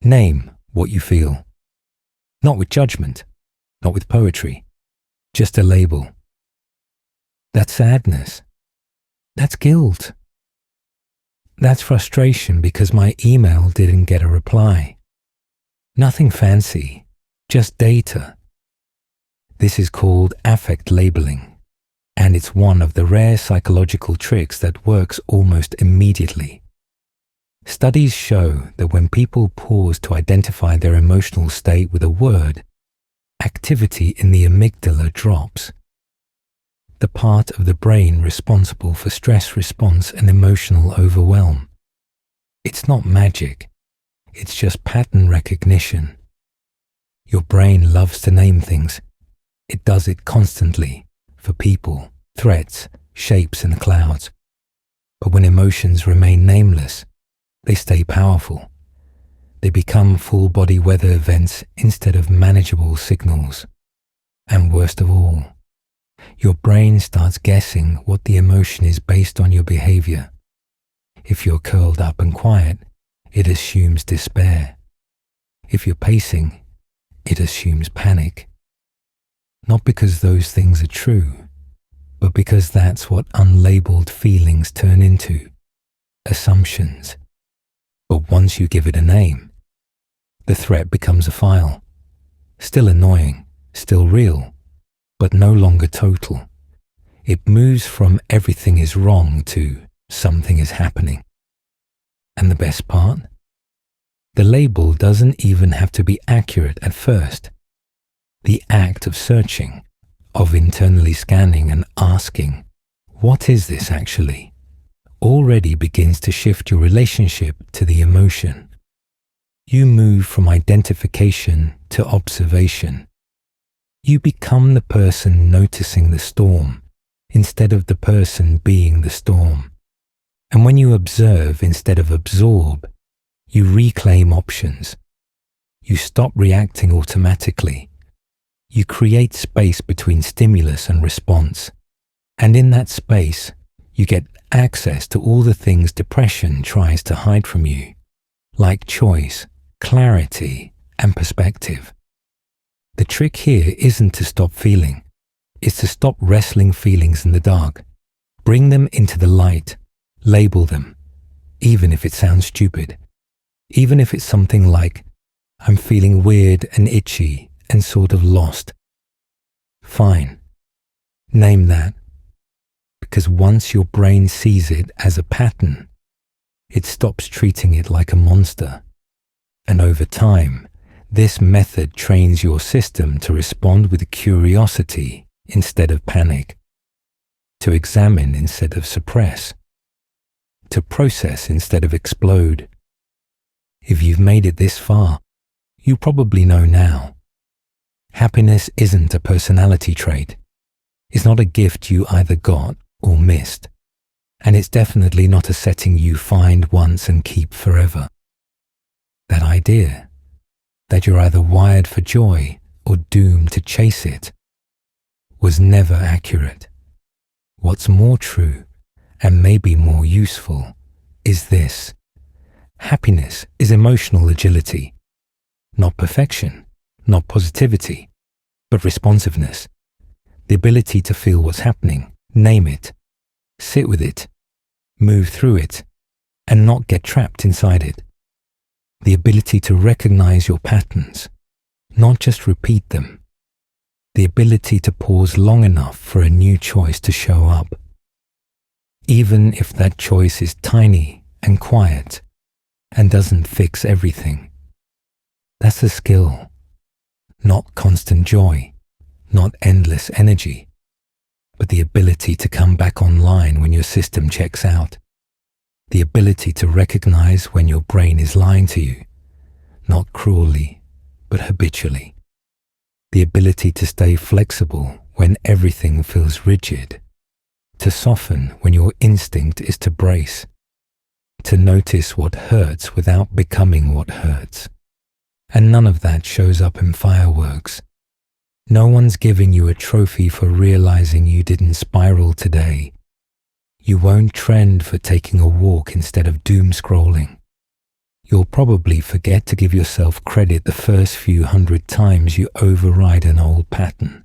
Name what you feel. Not with judgment, not with poetry, just a label. That's sadness. That's guilt. That's frustration because my email didn't get a reply. Nothing fancy, just data. This is called affect labeling, and it's one of the rare psychological tricks that works almost immediately. Studies show that when people pause to identify their emotional state with a word, activity in the amygdala drops. The part of the brain responsible for stress response and emotional overwhelm. It's not magic, it's just pattern recognition. Your brain loves to name things. It does it constantly for people, threats, shapes and clouds. But when emotions remain nameless, they stay powerful. They become full-body weather events instead of manageable signals. And worst of all, your brain starts guessing what the emotion is based on your behavior. If you're curled up and quiet, it assumes despair. If you're pacing, it assumes panic. Not because those things are true, but because that's what unlabeled feelings turn into, assumptions. But once you give it a name, the threat becomes a file. Still annoying, still real, but no longer total. It moves from everything is wrong to something is happening. And the best part? The label doesn't even have to be accurate at first. The act of searching, of internally scanning and asking, what is this actually, already begins to shift your relationship to the emotion. You move from identification to observation. You become the person noticing the storm instead of the person being the storm. And when you observe instead of absorb, you reclaim options. You stop reacting automatically. You create space between stimulus and response. And in that space, you get access to all the things depression tries to hide from you, like choice, clarity, and perspective. The trick here isn't to stop feeling. It's to stop wrestling feelings in the dark. Bring them into the light. Label them, even if it sounds stupid. Even if it's something like, I'm feeling weird and itchy and sort of lost. Fine. Name that. Because once your brain sees it as a pattern, it stops treating it like a monster. And over time, this method trains your system to respond with curiosity instead of panic, to examine instead of suppress, to process instead of explode. If you've made it this far, you probably know now. Happiness isn't a personality trait. It's not a gift you either got or missed. And it's definitely not a setting you find once and keep forever. That idea, that you're either wired for joy or doomed to chase it, was never accurate. What's more true, and maybe more useful, is this. Happiness is emotional agility. Not perfection, not positivity, but responsiveness. The ability to feel what's happening, name it, sit with it, move through it, and not get trapped inside it. The ability to recognize your patterns, not just repeat them. The ability to pause long enough for a new choice to show up. Even if that choice is tiny and quiet and doesn't fix everything. That's a skill, not constant joy, not endless energy, but the ability to come back online when your system checks out. The ability to recognize when your brain is lying to you, not cruelly, but habitually. The ability to stay flexible when everything feels rigid, to soften when your instinct is to brace, to notice what hurts without becoming what hurts. And none of that shows up in fireworks. No one's giving you a trophy for realizing you didn't spiral today. You won't trend for taking a walk instead of doom scrolling. You'll probably forget to give yourself credit the first few hundred times you override an old pattern.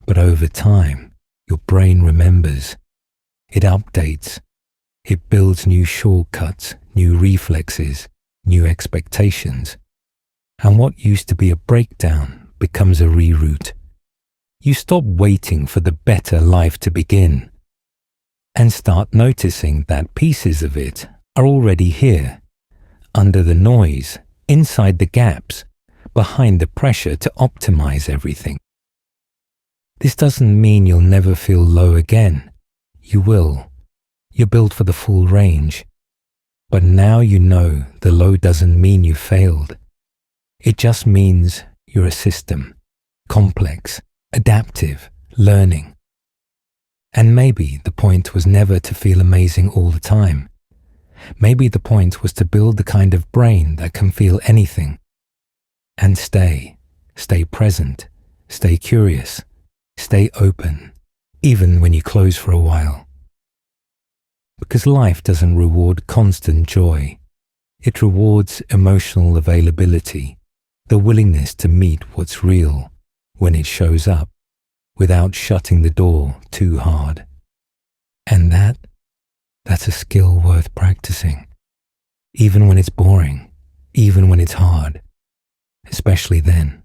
But over time, your brain remembers. It updates. It builds new shortcuts, new reflexes, new expectations. And what used to be a breakdown becomes a reroute. You stop waiting for the better life to begin and start noticing that pieces of it are already here, under the noise, inside the gaps, behind the pressure to optimize everything. This doesn't mean you'll never feel low again. You will. You're built for the full range. But now you know the low doesn't mean you failed. It just means you're a system, complex, adaptive, learning. And maybe the point was never to feel amazing all the time. Maybe the point was to build the kind of brain that can feel anything. And stay present, stay curious, stay open, even when you close for a while. Because life doesn't reward constant joy. It rewards emotional availability, the willingness to meet what's real when it shows up, without shutting the door too hard. And that's a skill worth practicing. Even when it's boring, even when it's hard, especially then.